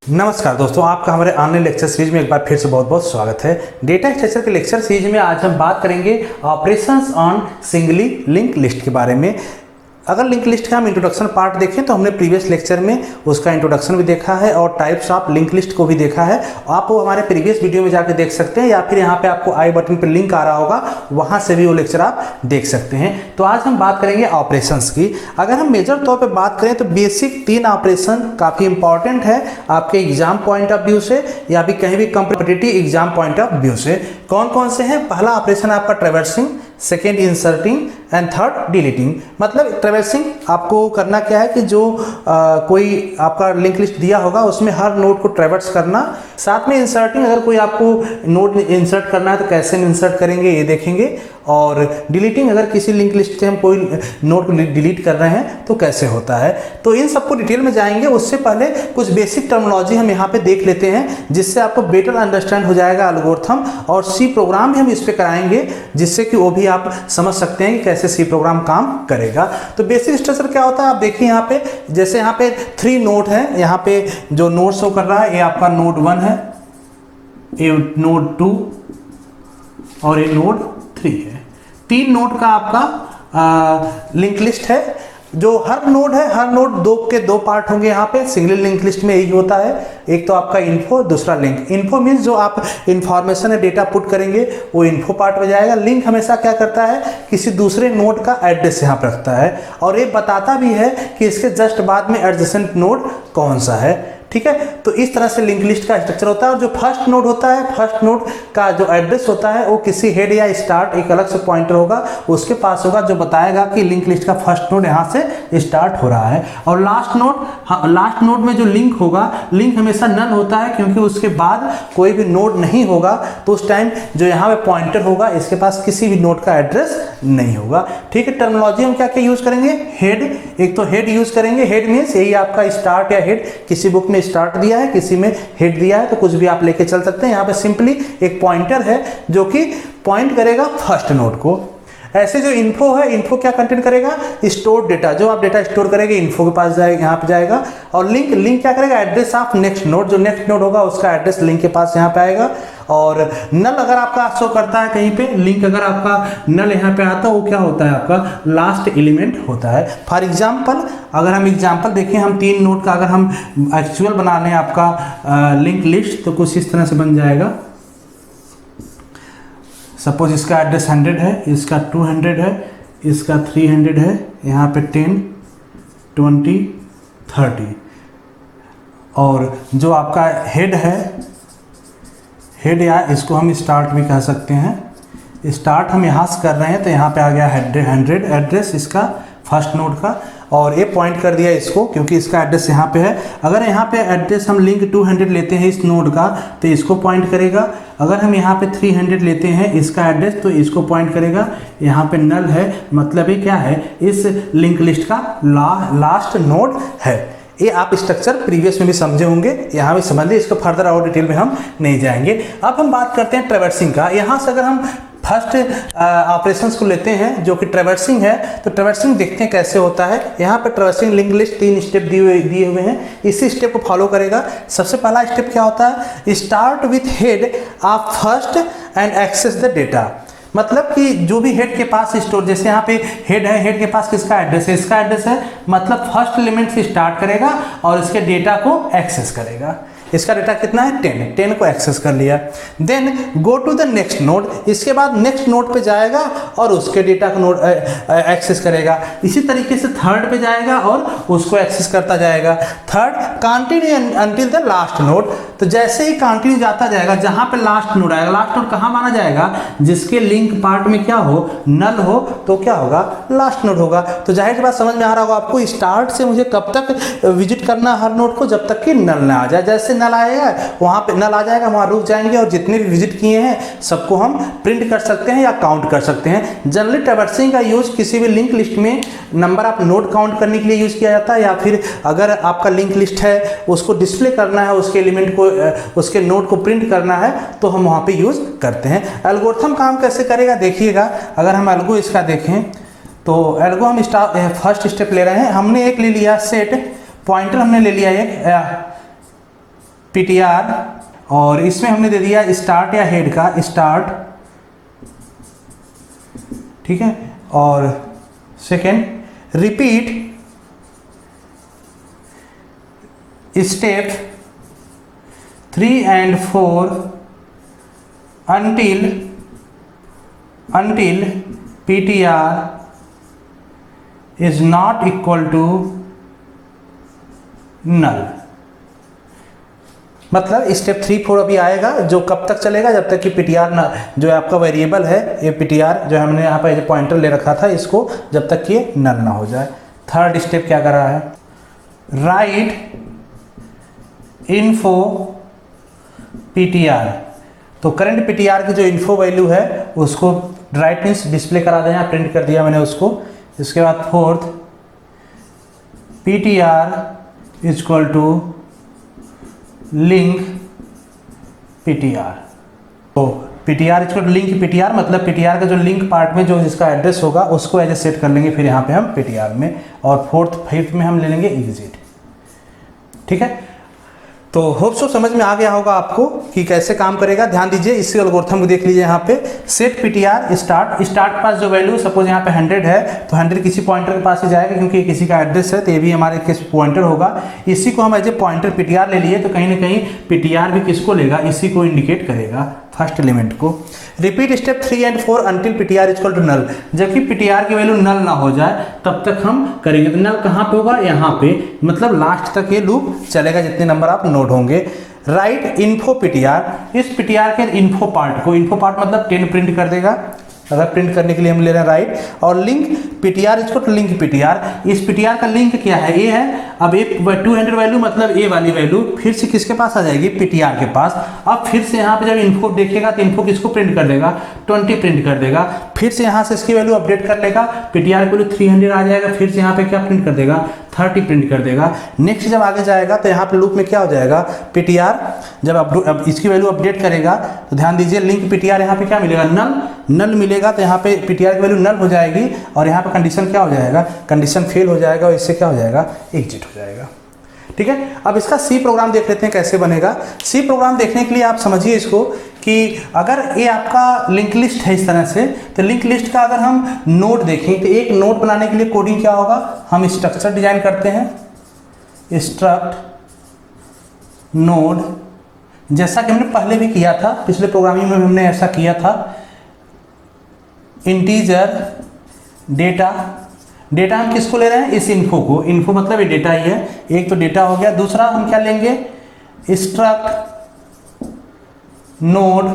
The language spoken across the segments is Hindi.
नमस्कार दोस्तों, आपका हमारे ऑनलाइन लेक्चर सीरीज में एक बार फिर से बहुत बहुत स्वागत है। डेटा स्ट्रक्चर के लेक्चर सीरीज में आज हम बात करेंगे operations on singly link list के बारे में। अगर लिंक लिस्ट का हम इंट्रोडक्शन पार्ट देखें तो हमने प्रीवियस लेक्चर में उसका इंट्रोडक्शन भी देखा है और टाइप्स ऑफ लिंक लिस्ट को भी देखा है। आप वो हमारे प्रीवियस वीडियो में जाकर देख सकते हैं या फिर यहाँ पे आपको आई बटन पर लिंक आ रहा होगा, वहाँ से भी वो लेक्चर आप देख सकते हैं। तो आज हम बात करेंगे ऑपरेशंस की। अगर हम मेजर तौर पर बात करें तो बेसिक 3 ऑपरेशन काफ़ी इंपॉर्टेंट है आपके एग्जाम पॉइंट ऑफ व्यू से या भी कहीं भी competitive exam point of view से। कौन कौन से हैं? पहला ऑपरेशन आपका traversing, second inserting and third deleting. मतलब ट्रैवर्सिंग आपको करना क्या है कि जो कोई आपका लिंक लिस्ट दिया होगा उसमें हर नोड को ट्रैवर्स करना। साथ में इंसर्टिंग, अगर कोई आपको नोड इंसर्ट करना है तो कैसे इंसर्ट करेंगे ये देखेंगे। और डिलीटिंग, अगर किसी लिंक लिस्ट से हम कोई नोड को डिलीट कर रहे हैं तो कैसे होता है। तो इन सबको डिटेल में जाएंगे। उससे पहले कुछ बेसिक टर्मिनोलॉजी हम यहाँ पे देख लेते हैं जिससे आपको बेटर अंडरस्टैंड हो जाएगा एल्गोरिथम, और सी प्रोग्राम भी हम इस पर कराएंगे जिससे कि वो भी आप समझ सकते हैं कि कैसे सी प्रोग्राम काम करेगा। तो बेसिक स्ट्रक्चर क्या होता है आप देखिए यहाँ पे। जैसे यहाँ पे 3 नोड है, यहाँ पे जो नोड शो कर रहा है ये आपका नोड 1 है, ये नोड 2 और ये नोड 3 है। 3 नोड का आपका लिंक लिस्ट है। जो हर नोड है, हर नोड 2 के 2 पार्ट होंगे। यहाँ पे सिंगल लिंक लिस्ट में यही होता है, एक तो आपका इन्फो, दूसरा लिंक। इन्फो मीन्स जो आप इंफॉर्मेशन है, डेटा पुट करेंगे वो इन्फो पार्ट में जाएगा। लिंक हमेशा क्या करता है, किसी दूसरे नोड का एड्रेस यहाँ पर रखता है और ये बताता भी है कि इसके जस्ट बाद में एडजेसेंट नोड कौन सा है। ठीक है, तो इस तरह से लिंक लिस्ट का स्ट्रक्चर होता है। और जो फर्स्ट नोड होता है, फर्स्ट नोड का जो एड्रेस होता है वो किसी हेड या स्टार्ट, एक अलग से पॉइंटर होगा उसके पास होगा जो बताएगा कि लिंक लिस्ट का फर्स्ट नोड यहाँ से स्टार्ट हो रहा है। और लास्ट नोड, लास्ट नोड में जो लिंक होगा, लिंक हमेशा नल होता है क्योंकि उसके बाद कोई भी नोड नहीं होगा तो उस टाइम जो यहाँ पे पॉइंटर होगा इसके पास किसी भी नोड का एड्रेस नहीं होगा। ठीक है, टर्मिनोलॉजी हम क्या क्या यूज करेंगे? हेड, एक तो हेड यूज करेंगे। हेड मीन्स यही आपका स्टार्ट या हेड, किसी बुक में स्टार्ट दिया है, किसी में हेड दिया है, तो कुछ भी आप लेके चल सकते हैं। यहाँ पे सिंपली एक पॉइंटर है जो कि पॉइंट करेगा फर्स्ट नोड को। ऐसे जो इन्फो है, इन्फो क्या कंटेन करेगा? स्टोर डेटा, जो आप डेटा स्टोर करेंगे इन्फो के पास जाएगा, यहाँ पे जाएगा। और लिंक, लिंक क्या करेगा? एड्रेस ऑफ नेक्स्ट नोड, जो नेक्स्ट नोड होगा उसका एड्रेस लिंक के पास यहाँ पे आएगा। और नल अगर आपका शो करता है कहीं पे, लिंक अगर आपका नल यहाँ पे आता है वो क्या होता है? आपका लास्ट एलिमेंट होता है। फॉर एग्जाम्पल, अगर हम एग्जाम्पल देखें, हम 3 नोड का अगर हम एक्चुअल बना लें आपका लिंक लिस्ट तो कुछ इस तरह से बन जाएगा। सपोज इसका एड्रेस 100 है, इसका 200 है, इसका 300 है, यहाँ पे 10, 20, 30। और जो आपका हेड है, हेड या इसको हम स्टार्ट भी कह सकते हैं। स्टार्ट हम यहाँ से कर रहे हैं तो यहाँ पे आ गया 100 एड्रेस इसका फर्स्ट नोड का, और ये पॉइंट कर दिया इसको क्योंकि इसका एड्रेस यहाँ पे है। अगर यहाँ पे एड्रेस हम लिंक 200 लेते हैं इस नोड का तो इसको पॉइंट करेगा। अगर हम यहाँ पे 300 लेते हैं इसका एड्रेस तो इसको पॉइंट करेगा। यहाँ पे नल है, मतलब ये क्या है? इस लिंक लिस्ट का लास्ट नोड है। ये आप स्ट्रक्चर प्रीवियस में भी समझे होंगे, यहाँ भी समझिए, इसको फर्दर और डिटेल में हम नहीं जाएंगे। अब हम बात करते हैं ट्रैवर्सिंग का। यहाँ से अगर हम फर्स्ट ऑपरेशंस को लेते हैं जो कि ट्रैवर्सिंग है, तो ट्रैवर्सिंग देखते हैं कैसे होता है। यहाँ पर ट्रैवर्सिंग लिंक लिस्ट 3 स्टेप दिए हुए हैं, इसी स्टेप को फॉलो करेगा। सबसे पहला स्टेप क्या होता है? Start with head of first and access the data. मतलब कि जो भी हेड के पास स्टोर, जैसे यहाँ पे हेड है, हेड के पास किसका एड्रेस है? इसका एड्रेस है, मतलब फर्स्ट एलिमेंट से स्टार्ट करेगा और इसके डेटा को एक्सेस करेगा। इसका डेटा कितना है? 10 को एक्सेस कर लिया। Then go to the next node, इसके बाद नेक्स्ट नोड पे जाएगा और उसके डेटा को नोड एक्सेस करेगा। इसी तरीके से थर्ड पे जाएगा और उसको एक्सेस करता जाएगा। Third continue until the last node, तो जैसे ही कंटिन्यू जाता जाएगा जहाँ पे लास्ट नोड आएगा। लास्ट नोड कहाँ माना जाएगा? जिसके लिंक पार्ट में क्या हो? नल हो, तो क्या होगा? लास्ट नोड होगा। तो जाहिर सी बात समझ में आ रहा होगा आपको, स्टार्ट से मुझे कब तक विजिट करना हर नोड को? जब तक कि नल ना आ जाए। जैसे नल आएगा वहाँ पे नल आ जाएगा, वहाँ रुक जाएंगे और जितने भी विजिट किए हैं सबको हम प्रिंट कर सकते हैं या काउंट कर सकते हैं। जनरली ट्रैवर्सिंग का यूज किसी भी लिंक लिस्ट में नंबर ऑफ नोड काउंट करने के लिए यूज किया जाता है, या फिर अगर आपका लिंक लिस्ट है उसको डिस्प्ले करना है, उसके एलिमेंट को, उसके नोड को प्रिंट करना है तो हम वहाँ पे यूज करते हैं। एल्गोरिथम काम कैसे करेगा देखिएगा। अगर हम एल्गो इसका देखें तो एल्गो हम फर्स्ट स्टेप ले रहे हैं। हमने एक ले लिया सेट पॉइंटर, हमने ले लिया एक ptr, और इसमें हमने दे दिया स्टार्ट या हेड का स्टार्ट, ठीक है। और second repeat step 3 and 4 until ptr is not equal to null। मतलब स्टेप 3, 4 अभी आएगा, जो कब तक चलेगा, जब तक कि ptr जो आपका वेरिएबल है, ये ptr जो हमने यहाँ पर पॉइंटर ले रखा था, इसको जब तक कि ये नल ना हो जाए। थर्ड स्टेप क्या कर रहा है, राइट इन्फो ptr, तो करंट ptr की जो इन्फो वैल्यू है उसको राइट मीन्स डिस्प्ले करा दें, यहाँ प्रिंट कर दिया मैंने उसको। इसके बाद fourth ptr is equal to link ptr, तो ptr is equal to link ptr, मतलब ptr का जो लिंक पार्ट में जो जिसका एड्रेस होगा उसको एज ए सेट कर लेंगे फिर यहाँ पे हम ptr में, और फिफ्थ में हम ले लेंगे एग्जिट, ठीक है। तो होप सो समझ में आ गया होगा आपको कि कैसे काम करेगा। ध्यान दीजिए, इसी एल्गोरिथम को देख लीजिए। यहाँ पे सेट ptr स्टार्ट के पास जो वैल्यू सपोज यहाँ पे 100 है, तो 100 किसी पॉइंटर के पास ही जाएगा क्योंकि ये किसी का एड्रेस है, तो ये भी हमारे किस पॉइंटर होगा। इसी को हम एज ए पॉइंटर ptr ले लिए, तो कहीं ना कहीं ptr भी किसको लेगा, इसी को इंडिकेट करेगा, फर्स्ट एलिमेंट को। Repeat step 3 and 4 until ptr equal to null, जबकि ptr की वैल्यू नल ना हो जाए तब तक हम करेंगे। तो नल कहाँ पे होगा, यहाँ पे, मतलब लास्ट तक ये लूप चलेगा जितने नंबर आप नोट होंगे। राइट इन्फो ptr, इस ptr के इन्फो पार्ट को, इन्फो पार्ट मतलब 10 प्रिंट कर देगा, अगर प्रिंट करने के लिए हम ले रहे हैं राइट। और लिंक ptr इसको तो लिंक ptr, इस ptr का लिंक क्या है, ए है। अब ये 200 वैल्यू मतलब ए वाली वैल्यू फिर से किसके पास आ जाएगी, ptr के पास। अब फिर से यहाँ पे जब इन्फो देखेगा तो इन्फो किसको प्रिंट कर देगा, 20 प्रिंट कर देगा। फिर से यहाँ से इसकी वैल्यू अपडेट कर लेगा, ptr की वैल्यू 300 आ जाएगा, फिर से यहाँ पे क्या प्रिंट कर देगा, 30 प्रिंट कर देगा। नेक्स्ट जब आगे जाएगा तो यहाँ पे लूप में क्या हो जाएगा, ptr जब अब इसकी वैल्यू अपडेट करेगा तो ध्यान दीजिए लिंक ptr यहाँ पे क्या मिलेगा, नल मिलेगा, तो यहाँ पे ptr की वैल्यू नल हो जाएगी और यहाँ पे कंडीशन क्या हो जाएगा, कंडीशन फेल हो जाएगा और इससे क्या हो जाएगा, एग्जिट हो जाएगा, ठीक है। अब इसका सी प्रोग्राम देख लेते हैं कैसे बनेगा। सी प्रोग्राम देखने के लिए आप समझिए इसको कि अगर ये आपका लिंक लिस्ट है इस तरह से, तो लिंक लिस्ट का अगर हम नोड देखें तो एक नोड बनाने के लिए कोडिंग क्या होगा, हम स्ट्रक्चर डिजाइन करते हैं, स्ट्रक्ट नोड, जैसा कि हमने पहले भी किया था, पिछले प्रोग्रामिंग में हमने ऐसा किया था। इंटीजर डेटा, डेटा हम किसको ले रहे हैं, इस इन्फो को, इन्फो मतलब ये डेटा ही है, एक तो डेटा हो गया। दूसरा हम क्या लेंगे, स्ट्रक्ट नोड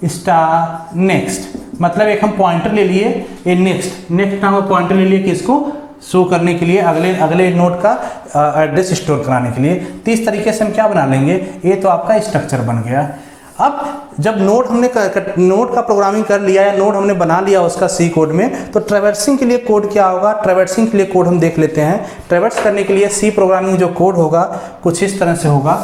स्टार नेक्स्ट, मतलब एक हम पॉइंटर ले लिए, ये नेक्स्ट नाम का पॉइंटर ले लिए किसको, शो करने के लिए, अगले नोड का एड्रेस स्टोर कराने के लिए। तो इस तरीके से हम क्या बना लेंगे, ये तो आपका स्ट्रक्चर बन गया। अब जब नोड का प्रोग्रामिंग कर लिया या नोड हमने बना लिया उसका सी कोड में, तो ट्रैवर्सिंग के लिए कोड क्या होगा, ट्रैवर्सिंग के लिए कोड हम देख लेते हैं। ट्रैवर्स करने के लिए सी प्रोग्रामिंग जो कोड होगा कुछ इस तरह से होगा।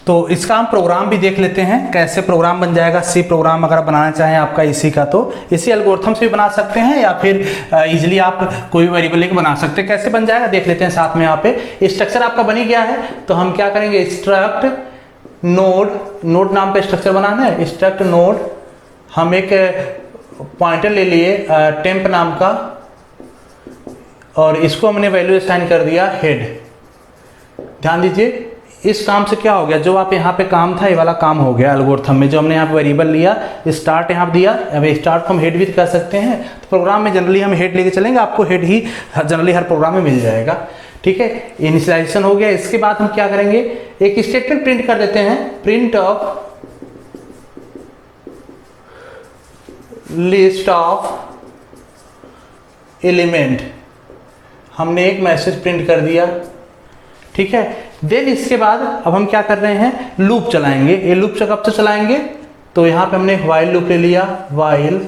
तो इसका हम प्रोग्राम भी देख लेते हैं कैसे प्रोग्राम बन जाएगा। सी प्रोग्राम अगर बनाना चाहें आपका इसी का, तो इसी एल्गोरिथम से भी बना सकते हैं या फिर इजीली आप कोई वेरिएबल लेके बना सकते हैं। कैसे बन जाएगा देख लेते हैं साथ में। यहाँ पे स्ट्रक्चर आपका बन ही गया है, तो हम क्या करेंगे, स्ट्रक्ट नोड नाम का स्ट्रक्चर बनाना है। स्ट्रक्ट नोड, हम एक पॉइंटर ले लिए टेम्प नाम का, और इसको हमने वैल्यू असाइन कर दिया हेड। ध्यान दीजिए इस काम से क्या हो गया, जो आप यहाँ पे काम था ये वाला काम हो गया एल्गोरिथम में। जो हमने यहाँ पे वेरिएबल लिया, स्टार्ट यहाँ दिया, अब स्टार्ट को हम हेड भी कर सकते हैं। तो प्रोग्राम में जनरली हम हेड लेके चलेंगे, आपको हेड ही जनरली हर प्रोग्राम में मिल जाएगा, ठीक है। इनिशियलाइजेशन हो गया। इसके बाद हम क्या करेंगे, एक स्टेटमेंट प्रिंट कर देते हैं, print of list of element. हमने एक मैसेज प्रिंट कर दिया, ठीक है। देन इसके बाद अब हम क्या कर रहे हैं, लूप चलाएंगे। ये लूप कब से चलाएंगे, तो यहां पे हमने एक वाइल लूप ले लिया, while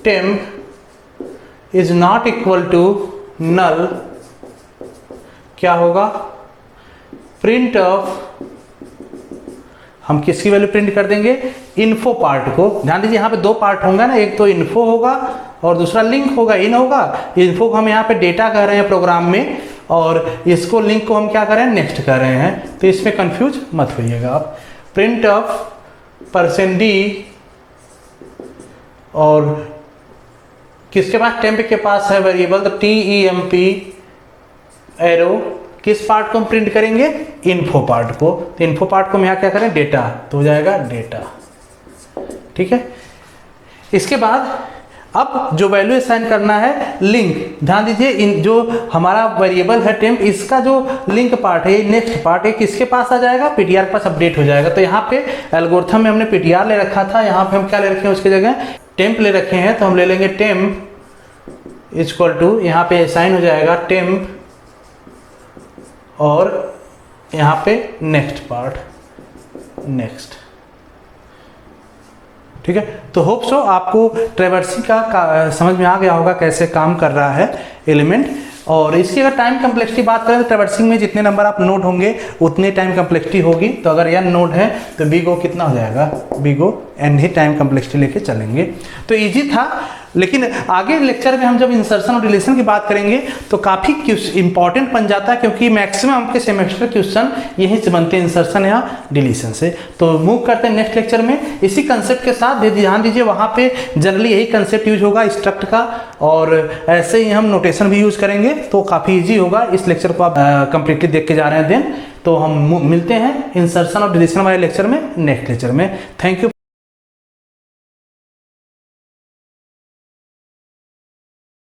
temp is not equal to null, क्या होगा, प्रिंट ऑफ, हम किसकी वैल्यू प्रिंट कर देंगे, इन्फो पार्ट को। ध्यान दीजिए यहाँ पे दो पार्ट होंगे ना, एक तो इन्फो होगा और दूसरा लिंक होगा, इन होगा। इन्फो को हम यहाँ पे डेटा कह रहे हैं प्रोग्राम में, और इसको लिंक को हम क्या कर रहे हैं, नेक्स्ट कर रहे हैं, तो इसमें कंफ्यूज मत होइएगा आप। प्रिंट ऑफ %d और किसके पास, टेम्प के पास है वेरिएबल, तो TEMP एरो किस पार्ट को हम प्रिंट करेंगे, इन्फो पार्ट को। तो इन्फो पार्ट को हम यहाँ क्या करें, डेटा, तो हो जाएगा डेटा। ठीक है, इसके बाद अब जो वैल्यू असाइन करना है लिंक, ध्यान दीजिए इन जो हमारा वेरिएबल है टेम्प, इसका जो लिंक पार्ट है, नेक्स्ट पार्ट है, किसके पास आ जाएगा, पीटीआर के पास अपडेट हो जाएगा। तो यहाँ पे एल्गोरिथम में हमने पीटीआर ले रखा था, यहाँ पे हम क्या ले रखे हैं, उसकी जगह टेम्प ले रखे हैं, तो हम ले लेंगे टेम्प इक्वल टू, यहाँ पे असाइन हो जाएगा टेम्प और यहाँ पे नेक्स्ट पार्ट, नेक्स्ट। ठीक है, तो होप सो आपको ट्रैवर्सिंग का समझ में आ गया होगा कैसे काम कर रहा है एलिमेंट। और इसकी अगर टाइम कम्प्लेक्सिटी बात करें तो ट्रैवर्सिंग में जितने नंबर आप नोड होंगे उतने टाइम कम्प्लेक्सिटी होगी। तो अगर n नोड है तो बिगो कितना हो जाएगा, बिगो n ही टाइम कम्प्लेक्सिटी लेके चलेंगे। तो इजी था, लेकिन आगे लेक्चर में हम जब इंसर्शन और डिलीशन की बात करेंगे तो काफ़ी इंपॉर्टेंट बन जाता है, क्योंकि मैक्सिमम आपके सेमेस्टर क्वेश्चन यहीं से बनते हैं, इंसर्शन या डिलीशन से। तो मूव करते हैं नेक्स्ट लेक्चर में इसी कंसेप्ट के साथ। ध्यान दीजिए वहाँ पे जनरली यही कंसेप्ट यूज होगा स्ट्रक्ट का, और ऐसे ही हम नोटेशन भी यूज करेंगे, तो काफ़ी ईजी होगा। इस लेक्चर को आप कंप्लीटली देख के जा रहे हैं देन, तो हम मिलते हैं इंसर्शन और डिलीशन वाले लेक्चर में नेक्स्ट लेक्चर में। Thank you.